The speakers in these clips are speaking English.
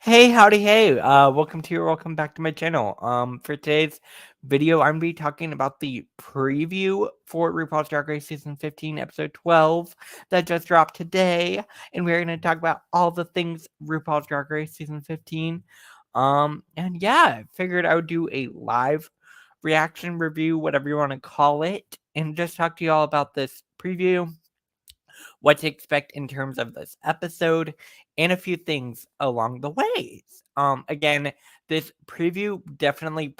Hey, howdy, hey. Welcome back to my channel. For today's video, I'm gonna be talking about the preview for RuPaul's Drag Race Season 15, Episode 12, that just dropped today. And we're gonna talk about all the things RuPaul's Drag Race Season 15. And yeah, I figured I would do a live reaction review, whatever you want to call it, and just talk to you all about this preview, what to expect in terms of this episode, and a few things along the ways. Again, this preview definitely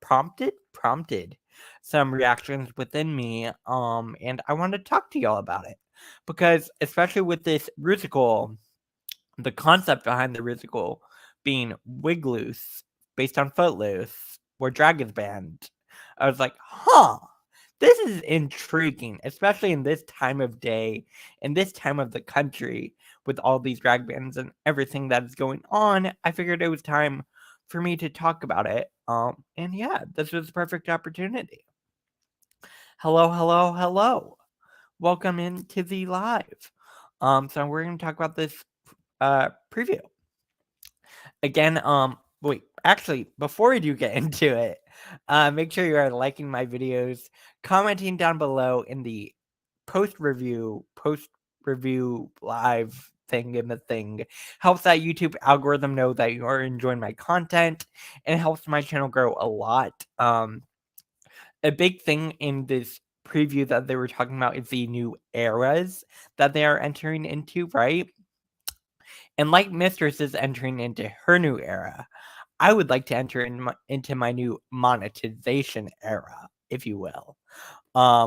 prompted some reactions within me. And I want to talk to y'all about it because, especially with this musical, the concept behind the musical being Wig Loose, based on Footloose, where drag is banned, I was like, huh, this is intriguing, especially in this time of day, in this time of the country, with all these drag bans and everything that is going on. I figured it was time for me to talk about it. And yeah, this was the perfect opportunity. Hello, hello, hello. Welcome into the live. So we're gonna talk about this preview. Again, wait, actually, before we do get into it, make sure you are liking my videos, commenting down below in the post-review live thing in the thing. Helps that YouTube algorithm know that you are enjoying my content, and helps my channel grow a lot. A big thing in this preview that they were talking about is the new eras that they are entering into, right? And like Mistress is entering into her new era, I would like to enter into my new monetization era, if you will,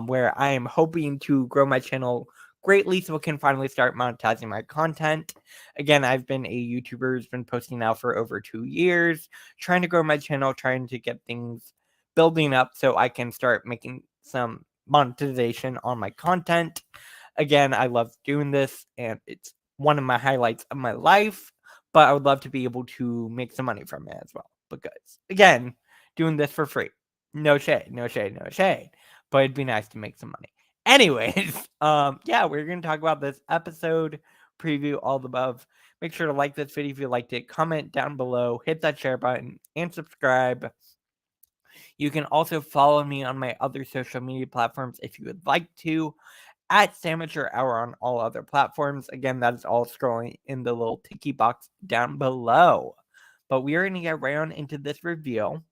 where I am hoping to grow my channel greatly so I can finally start monetizing my content. Again, I've been a YouTuber who's been posting now for over 2 years, trying to grow my channel, trying to get things building up so I can start making some monetization on my content. Again, I love doing this, and it's one of my highlights of my life, but I would love to be able to make some money from it as well. Because, again, doing this for free. No shade, no shade, no shade. But it'd be nice to make some money. Anyways, yeah, we're going to talk about this episode, preview, all the above. Make sure to like this video if you liked it. Comment down below, hit that share button, and subscribe. You can also follow me on my other social media platforms if you would like to, at Sandwicher Hour on all other platforms. Again, that is all scrolling in the little tiki box down below. But we are going to get right on into this reveal.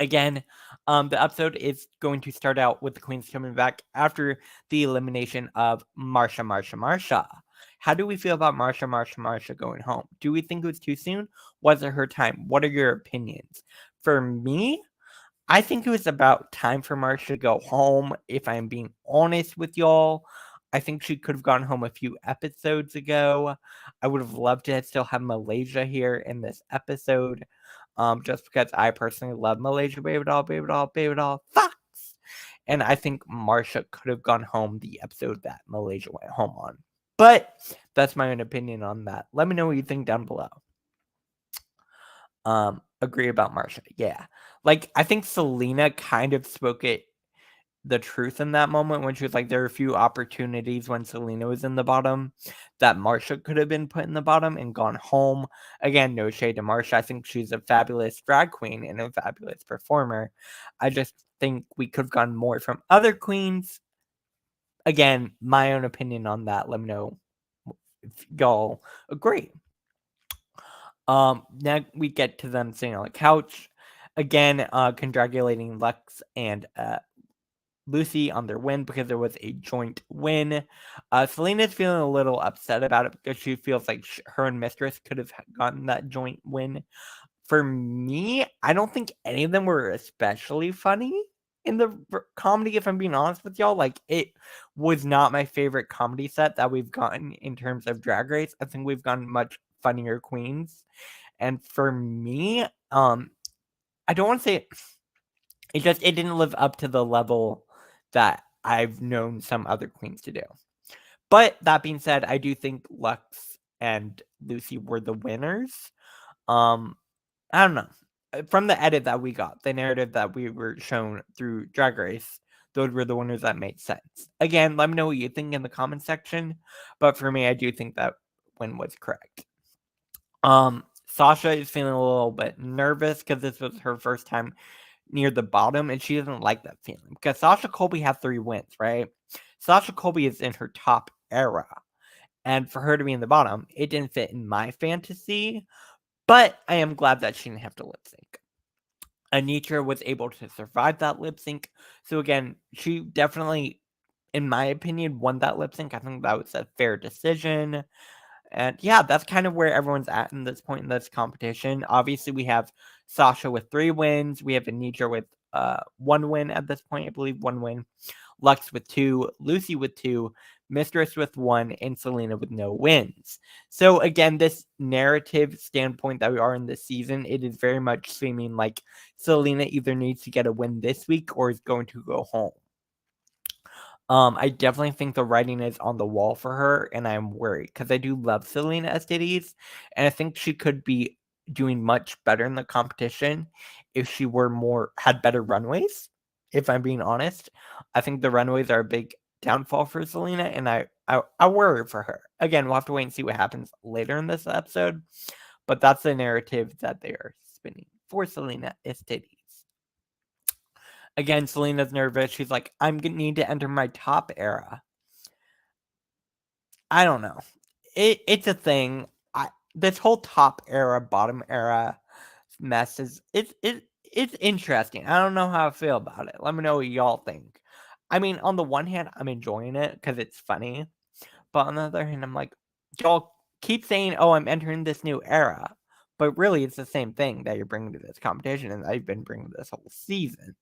Again, the episode is going to start out with the queens coming back after the elimination of Marsha. How do we feel about Marsha going home? Do we think it was too soon? Was it her time? What are your opinions? For me, I think it was about time for Marsha to go home, if I'm being honest with y'all. I think she could have gone home a few episodes ago. I would have loved to still have Malaysia here in this episode. Just because I personally love Malaysia, baby doll, Fox. And I think Marsha could have gone home the episode that Malaysia went home on. But that's my own opinion on that. Let me know what you think down below. Agree about Marsha. Yeah. Like, I think Selena kind of spoke the truth in that moment when she was like, there are a few opportunities when Selena was in the bottom that Marsha could have been put in the bottom and gone home. Again, no shade to Marsha. I think she's a fabulous drag queen and a fabulous performer. I just think we could have gotten more from other queens. Again, my own opinion on that. Let me know if y'all agree. Now we get to them sitting on the couch. Again, congratulating Lux and Lucy on their win because there was a joint win. Selena's feeling a little upset about it because she feels like her and Mistress could have gotten that joint win. For me, I don't think any of them were especially funny in the comedy, if I'm being honest with y'all. Like, it was not my favorite comedy set that we've gotten in terms of Drag Race. I think we've gotten much funnier queens. And for me, I don't want to say it didn't live up to the level that I've known some other queens to do. But that being said, I do think Lux and Lucy were the winners. I don't know. From the edit that we got, the narrative that we were shown through Drag Race, those were the winners that made sense. Again, let me know what you think in the comment section. But for me, I do think that win was correct. Sasha is feeling a little bit nervous because this was her first time near the bottom, and she doesn't like that feeling because Sasha Colby had 3 wins, right? Sasha Colby is in her top era, and for her to be in the bottom, it didn't fit in my fantasy, but I am glad that she didn't have to lip sync. Anitra was able to survive that lip sync, so again, she definitely, in my opinion, won that lip sync. I think that was a fair decision. And yeah, that's kind of where everyone's at in this point in this competition. Obviously, we have Sasha with 3 wins. We have Anitra with 1 win at this point, I believe 1 win. Lux with 2, Lucy with 2, Mistress with 1, and Selena with no wins. So again, this narrative standpoint that we are in this season, it is very much seeming like Selena either needs to get a win this week or is going to go home. I definitely think the writing is on the wall for her, and I'm worried because I do love Selena Estides, and I think she could be doing much better in the competition if she had better runways. If I'm being honest, I think the runways are a big downfall for Selena, and I worry for her. Again, we'll have to wait and see what happens later in this episode, but that's the narrative that they are spinning for Selena Estides. Again, Selena's nervous. She's like, I'm gonna need to enter my top era. I don't know. It's a thing. This whole top era, bottom era mess it's interesting. I don't know how I feel about it. Let me know what y'all think. I mean, on the one hand, I'm enjoying it because it's funny, but on the other hand, I'm like, y'all keep saying, "Oh, I'm entering this new era," but really, it's the same thing that you're bringing to this competition, and I've been bringing this whole season.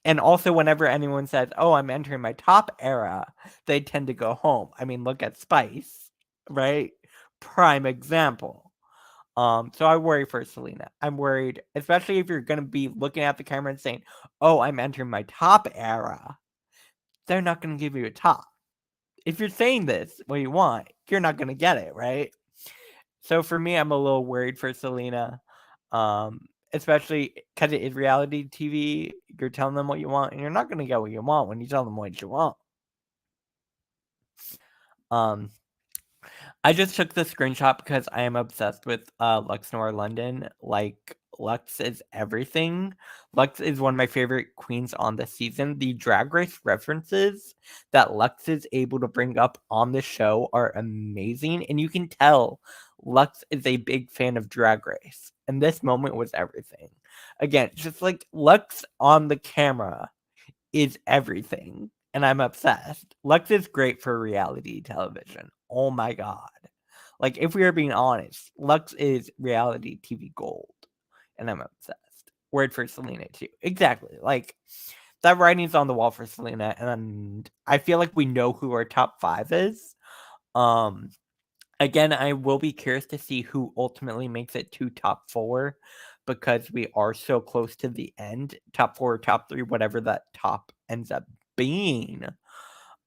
And also, whenever anyone says, "Oh, I'm entering my top era," they tend to go home. I mean, look at Spice, right? Prime example. So I worry for Selena. I'm worried, especially if you're gonna be looking at the camera and saying, "Oh, I'm entering my top era." They're not gonna give you a top. If you're saying this, what you want, you're not gonna get it, right? So for me, I'm a little worried for Selena. Especially because it is reality TV. You're telling them what you want, and you're not gonna get what you want when you tell them what you want. Um, I just took the screenshot because I am obsessed with Lux Noir London. Like, Lux is everything. Lux is one of my favorite queens on the season. The Drag Race references that Lux is able to bring up on the show are amazing, and you can tell Lux is a big fan of Drag Race. And this moment was everything. Again, just like Lux on the camera is everything, and I'm obsessed. Lux is great for reality television. Oh my god. Like, if we are being honest, Lux is reality TV gold, and I'm obsessed. Word for Selena too. Exactly. Like, that writing's on the wall for Selena, and I feel like we know who our top 5 is. Again, I will be curious to see who ultimately makes it to top 4 because we are so close to the end. Top 4 or top 3, whatever that top ends up being.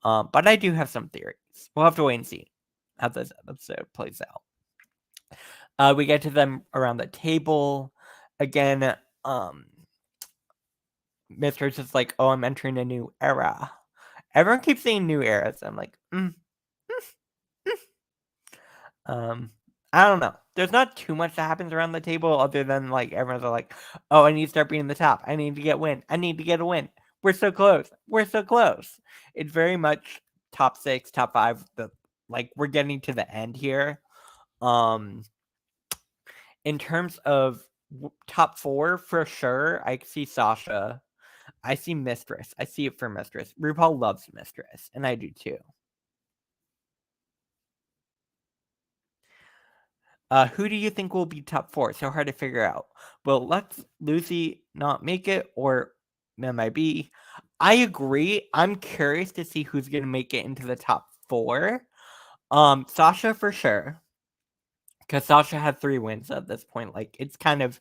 But I do have some theories. We'll have to wait and see how this episode plays out. We get to them around the table. Again, Mistress is like, "Oh, I'm entering a new era." Everyone keeps saying new eras. I'm like, I don't know. There's not too much that happens around the table other than like everyone's like, "Oh, I need to start being the top. I need to get win. I need to get a win. We're so close. We're so close." It's very much top 6, top 5. Like, we're getting to the end here. In terms of top 4, for sure, I see Sasha. I see Mistress. I see it for Mistress. RuPaul loves Mistress, and I do too. Who do you think will be top 4? So hard to figure out. Will Lucy not make it, or MIB? I agree. I'm curious to see who's gonna make it into the top 4. Sasha for sure, because Sasha had 3 wins at this point. Like, it's kind of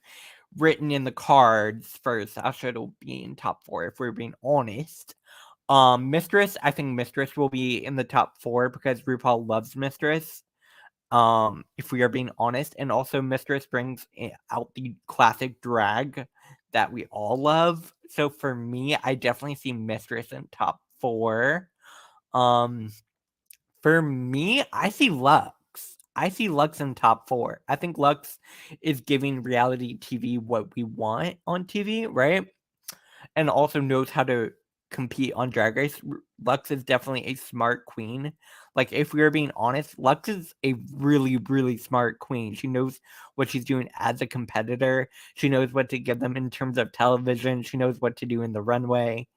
written in the cards for Sasha to be in top 4, if we're being honest. Mistress, I think Mistress will be in the top 4 because RuPaul loves Mistress. If we are being honest, and also Mistress brings out the classic drag that we all love. So for me, I definitely see Mistress in top 4. For me, I see Lux. I see Lux in top 4. I think Lux is giving reality TV what we want on TV, right? And also knows how to compete on Drag Race. Lux is definitely a smart queen. Like, if we are being honest, Lux is a really, really smart queen. She knows what she's doing as a competitor. She knows what to give them in terms of television. She knows what to do in the runway.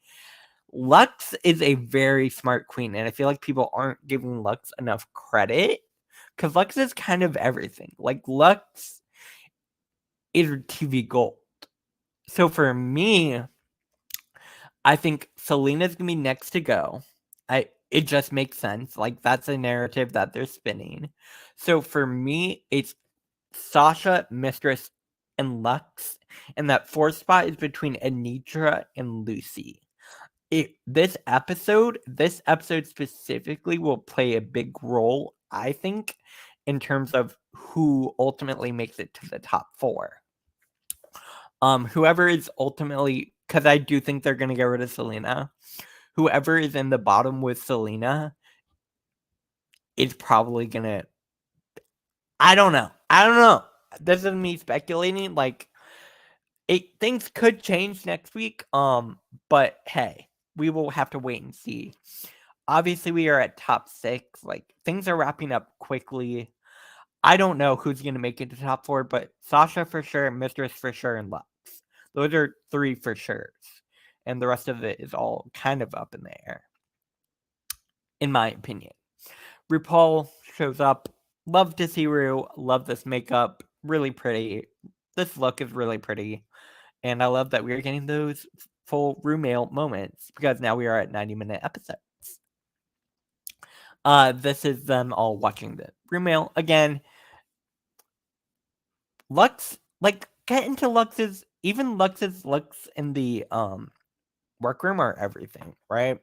Lux is a very smart queen, and I feel like people aren't giving Lux enough credit because Lux is kind of everything. Like, Lux is TV gold. So for me, I think Selena's gonna be next to go. It just makes sense. Like, that's a narrative that they're spinning. So for me, it's Sasha, Mistress, and Lux, and that fourth spot is between Anitra and Lucy. This episode specifically will play a big role, I think, in terms of who ultimately makes it to the top 4. Whoever is ultimately, because I do think they're gonna get rid of Selena. Whoever is in the bottom with Selena is probably gonna. I don't know. This is me speculating. Like, things could change next week. But hey, we will have to wait and see. Obviously, we are at top 6. Like, things are wrapping up quickly. I don't know who's gonna make it to top 4, but Sasha for sure, Mistress for sure, and Lux. Those are 3 for sure. And the rest of it is all kind of up in the air, in my opinion. RuPaul shows up. Love to see Ru. Love this makeup. Really pretty. This look is really pretty. And I love that we are getting those full Ru mail moments because now we are at 90-minute episodes. This is them all watching the Ru mail. Again, Lux, like, get into Lux's, even Lux's looks in the workroom are everything, right?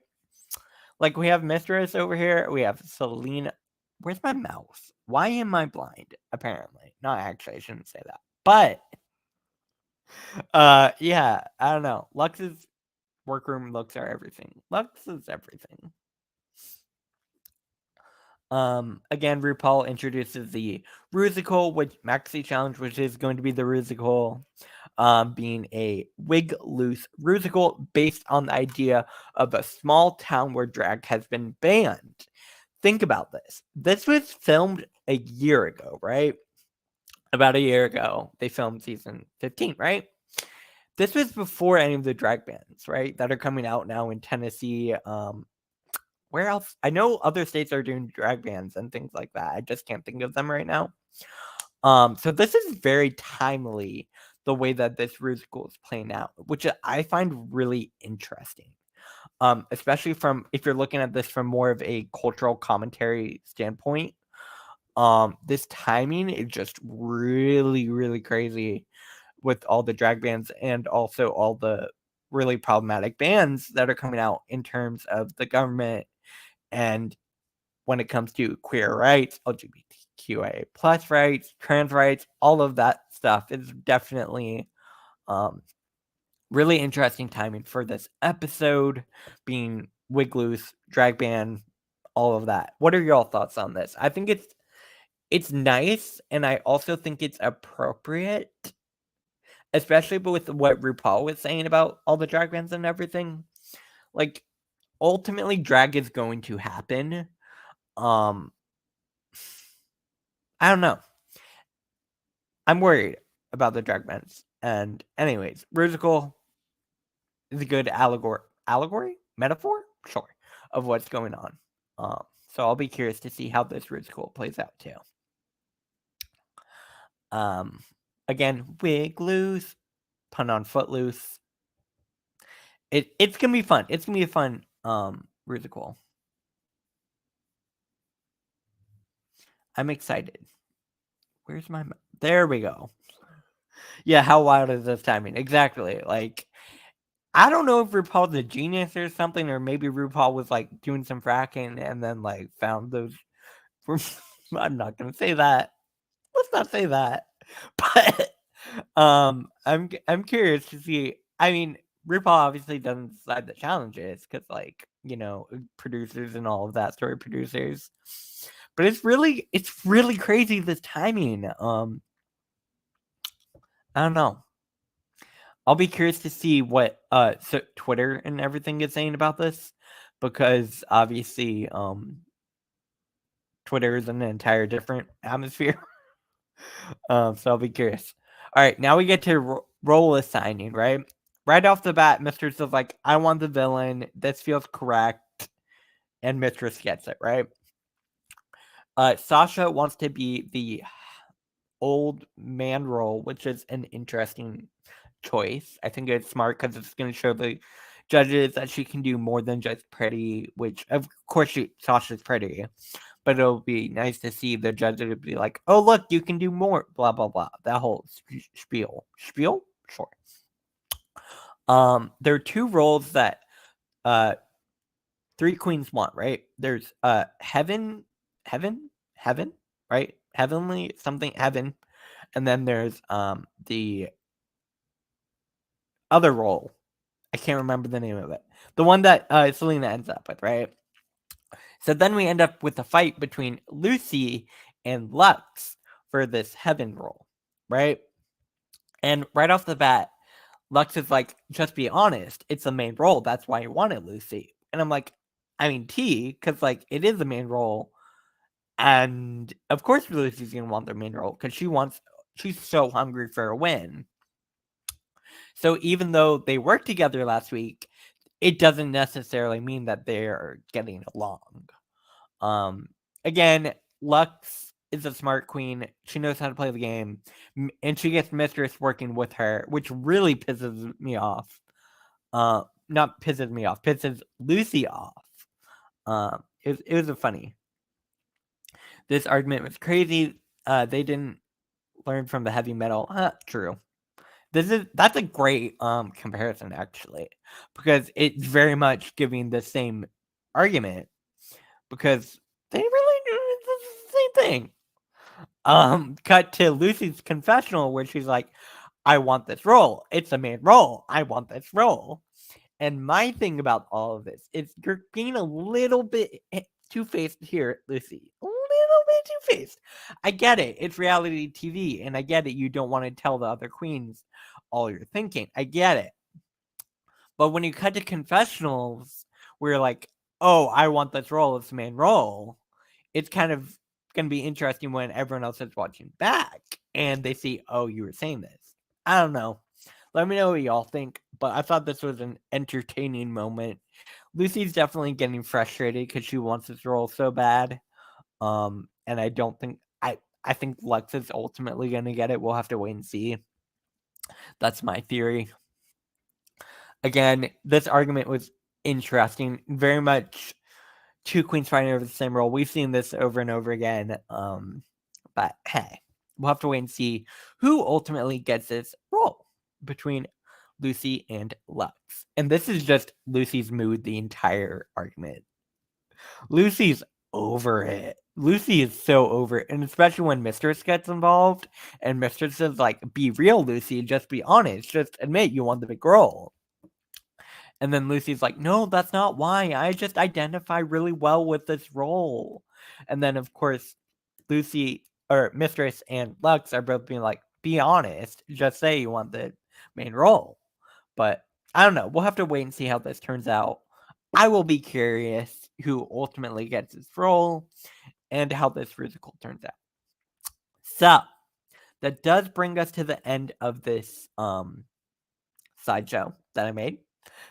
Like, we have Mistress over here. We have Selena. Where's my mouse? Why am I blind? Apparently. Not actually, I shouldn't say that. But, yeah, I don't know. Lux's workroom looks are everything. Lux is everything. Again, RuPaul introduces the Rusical, which Maxi Challenge, which is going to be the Rusical, being a wig loose Rusical based on the idea of a small town where drag has been banned. Think about this. This was filmed a year ago, right? About a year ago, they filmed season 15, right? This was before any of the drag bans, right? That are coming out now in Tennessee. Where else? I know other states are doing drag bans and things like that. I just can't think of them right now. So this is very timely, the way that this musical is playing out, which I find really interesting. Especially from, if you're looking at this from more of a cultural commentary standpoint. This timing is just really, really crazy with all the drag bans and also all the really problematic bans that are coming out in terms of the government and when it comes to queer rights, LGBTQIA plus rights, trans rights, all of that stuff is definitely really interesting timing for this episode, being wig loose, drag ban, all of that. What are your thoughts on this? I think it's nice, and I also think it's appropriate, especially with what RuPaul was saying about all the drag bans and everything. Like, ultimately, drag is going to happen. I don't know. I'm worried about the drag bans. And anyways, Rusical is a good allegory? Metaphor? Sure. Of what's going on. So I'll be curious to see how this Rusical plays out too. Again, wig loose, pun on footloose. It's gonna be fun. It's gonna be a fun Rusical. I'm excited. Where's my there we go. Yeah, how wild is this timing? Exactly. Like, I don't know if RuPaul's a genius or something, or maybe RuPaul was like doing some fracking and then like found those. I'm not gonna say that. Let's not say that. But I'm curious to see. I mean, RuPaul obviously doesn't decide the challenges because, like, producers and all of that, story producers. But it's really crazy, this timing. I don't know. I'll be curious to see what so Twitter and everything is saying about this, because obviously Twitter is an entire different atmosphere. So I'll be curious. All right, now we get to role assigning, right? Right off the bat, Mistress is like, I want the villain. This feels correct. And Mistress gets it, right? Sasha wants to be the old man role, which is an interesting choice. I think it's smart because it's going to show the judges that she can do more than just pretty, which of course Sasha's pretty, but it'll be nice to see the judges be like, oh, look, you can do more, blah, blah, blah. That whole spiel. Spiel? Sure. There are two roles that three queens want, right? There's heaven, right? Heavenly something, heaven. And then there's the other role. I can't remember the name of it. The one that Selena ends up with, right? So then we end up with a fight between Lucy and Lux for this heaven role, right? And right off the bat, Lux is like, just be honest, it's the main role. That's why you wanted Lucy. And I'm like, I mean, because like it is the main role. And of course Lucy's gonna want the main role because she's so hungry for a win. So even though they worked together last week, it doesn't necessarily mean that they're getting along. Again, Lux is a smart queen. She knows how to play the game, and she gets Mistress working with her, which really pisses me off. Not pisses me off, pisses Lucy off. It was a funny. This argument was crazy. They didn't learn from the heavy metal. True. That's a great comparison, actually, because it's very much giving the same argument, because they really do the same thing. Cut to Lucy's confessional where she's like, I want this role. It's a main role. I want this role. And my thing about all of this is you're being a little bit two-faced here, Lucy. A little bit two-faced. I get it. It's reality TV, and I get it. You don't want to tell the other queens all you're thinking. I get it. But when you cut to confessionals where you're like, oh, I want this role, it's the main role, it's kind of going to be interesting when everyone else is watching back and they see, oh, you were saying this. I don't know. Let me know what y'all think, but I thought this was an entertaining moment. Lucy's definitely getting frustrated because she wants this role so bad. And I don't think I think Lux is ultimately going to get it. We'll have to wait and see. That's my theory. Again, this argument was interesting. Very much two queens fighting over the same role. We've seen this over and over again. But hey, we'll have to wait and see who ultimately gets this role between Lucy and Lux. And this is just Lucy's mood the entire argument. Lucy's over it. Lucy is so over it. And especially when Mistress gets involved and Mistress is like, be real, Lucy. Just be honest. Just admit you want the big role. And then Lucy's like, no, that's not why. I just identify really well with this role. And then, of course, Lucy or Mistress and Lux are both being like, be honest. Just say you want the main role. But I don't know. We'll have to wait and see how this turns out. I will be curious who ultimately gets this role and how this musical turns out. So, that does bring us to the end of this sideshow that I made,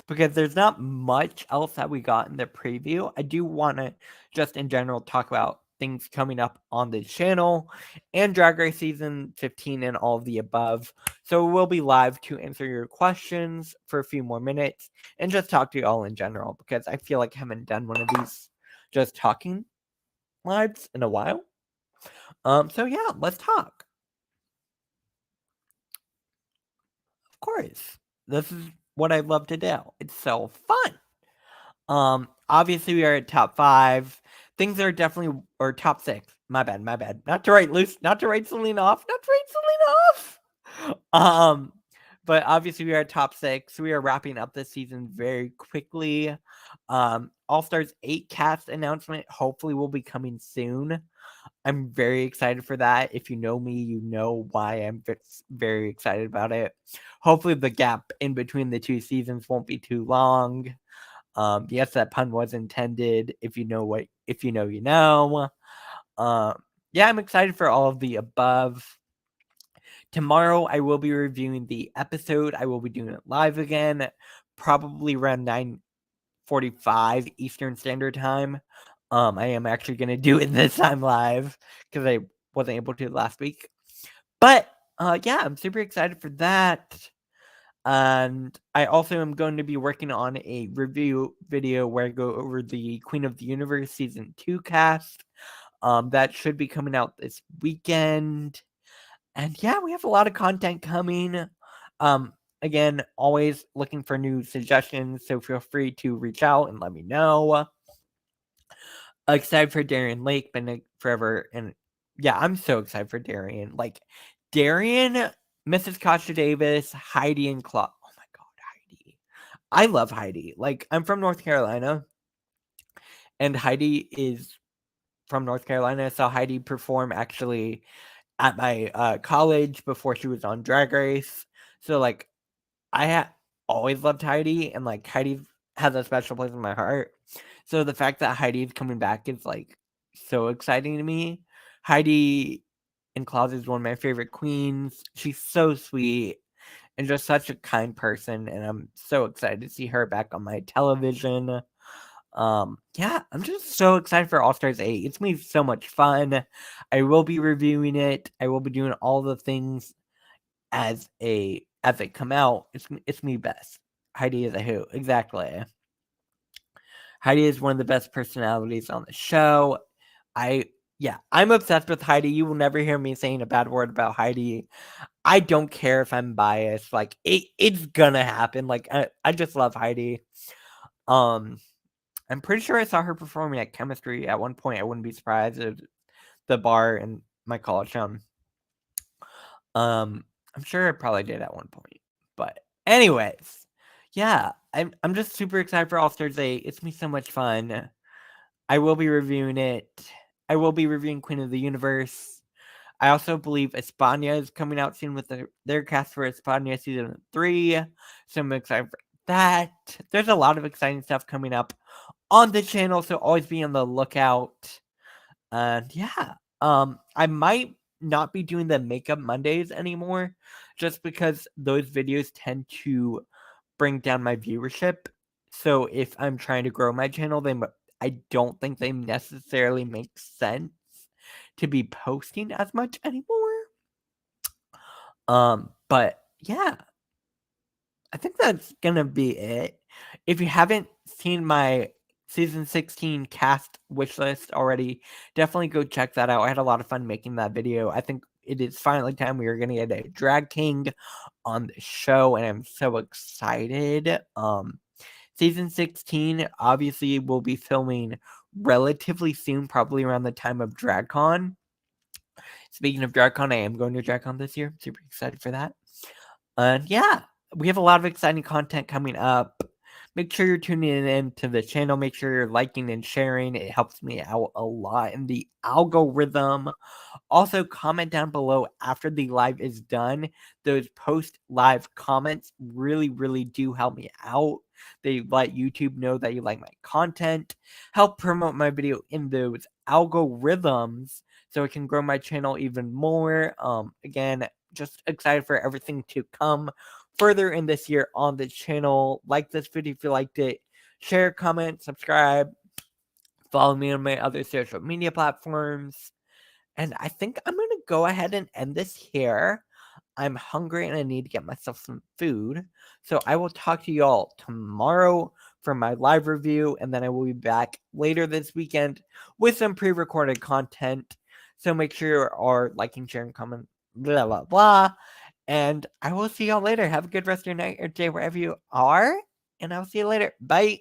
because there's not much else that we got in the preview. I do want to just in general talk about things coming up on the channel and Drag Race Season 15 and all of the above. So we'll be live to answer your questions for a few more minutes and just talk to you all in general, because I feel like I haven't done one of these just talking lives in a while. So yeah, let's talk. Of course. This is what I love to do. It's so fun. Obviously we are at top 5. Things are definitely, or top 6. My bad. Not to write Selena off. But obviously, we are top 6. We are wrapping up this season very quickly. All-Stars 8 cast announcement hopefully will be coming soon. I'm very excited for that. If you know me, you know why I'm very excited about it. Hopefully, the gap in between the 2 seasons won't be too long. Yes, that pun was intended. If you know, you know. Yeah, I'm excited for all of the above. Tomorrow, I will be reviewing the episode. I will be doing it live again, probably around 9:45 Eastern Standard Time. I am actually going to do it this time live because I wasn't able to last week. But yeah, I'm super excited for that. And I also am going to be working on a review video where I go over the Queen of the Universe Season 2 cast. That should be coming out this weekend. And yeah, we have a lot of content coming. Again, always looking for new suggestions, so feel free to reach out and let me know. Excited for Darian Lake, been forever, and yeah, I'm so excited for Darian. Like Darian, Mrs. Kasha Davis, Heidi, and Claude. Oh my god, Heidi! I love Heidi. Like I'm from North Carolina, and Heidi is from North Carolina. I saw Heidi perform actually at my college before she was on Drag Race. So like I always loved Heidi, and like Heidi has a special place in my heart. So the fact that Heidi is coming back is like so exciting to me. Heidi in Closet is one of my favorite queens. She's so sweet and just such a kind person, and I'm so excited to see her back on my television. Yeah, I'm just so excited for All Stars 8. It's gonna be so much fun. I will be reviewing it. I will be doing all the things as they come out. It's me best. Heidi is a who. Exactly. Heidi is one of the best personalities on the show. I'm obsessed with Heidi. You will never hear me saying a bad word about Heidi. I don't care if I'm biased. Like it's gonna happen. Like I just love Heidi. I'm pretty sure I saw her performing at Chemistry at one point. I wouldn't be surprised if the bar in my college town. I'm sure I probably did at one point. But anyways, yeah, I'm just super excited for All Stars 8. It's gonna be so much fun. I will be reviewing it. I will be reviewing Queen of the Universe. I also believe España is coming out soon with their cast for España season 3. So I'm excited for that. There's a lot of exciting stuff coming up on the channel, so always be on the lookout. And yeah, I might not be doing the Makeup Mondays anymore just because those videos tend to bring down my viewership. So if I'm trying to grow my channel, I don't think they necessarily make sense to be posting as much anymore. But yeah, I think that's gonna be it. If you haven't seen my season 16 cast wish list already, definitely go check that out. I had a lot of fun making that video. I think it is finally time we are gonna get a drag king on the show, and I'm so excited. Season 16 obviously will be filming relatively soon, probably around the time of DragCon. Speaking of DragCon, I am going to DragCon this year. Super excited for that. And yeah, we have a lot of exciting content coming up. Make sure you're tuning in to the channel. Make sure you're liking and sharing. It helps me out a lot in the algorithm. Also, comment down below after the live is done. Those post-live comments really, really do help me out. They let YouTube know that you like my content, help promote my video in those algorithms so it can grow my channel even more. Again, just excited for everything to come further in this year on the channel. Like this video if you liked it. Share, comment, subscribe. Follow me on my other social media platforms. And I think I'm going to go ahead and end this here. I'm hungry and I need to get myself some food. So I will talk to you all tomorrow for my live review. And then I will be back later this weekend with some pre-recorded content. So make sure you are liking, sharing, comment, blah, blah, blah. And I will see y'all later. Have a good rest of your night or day wherever you are. And I'll see you later. Bye.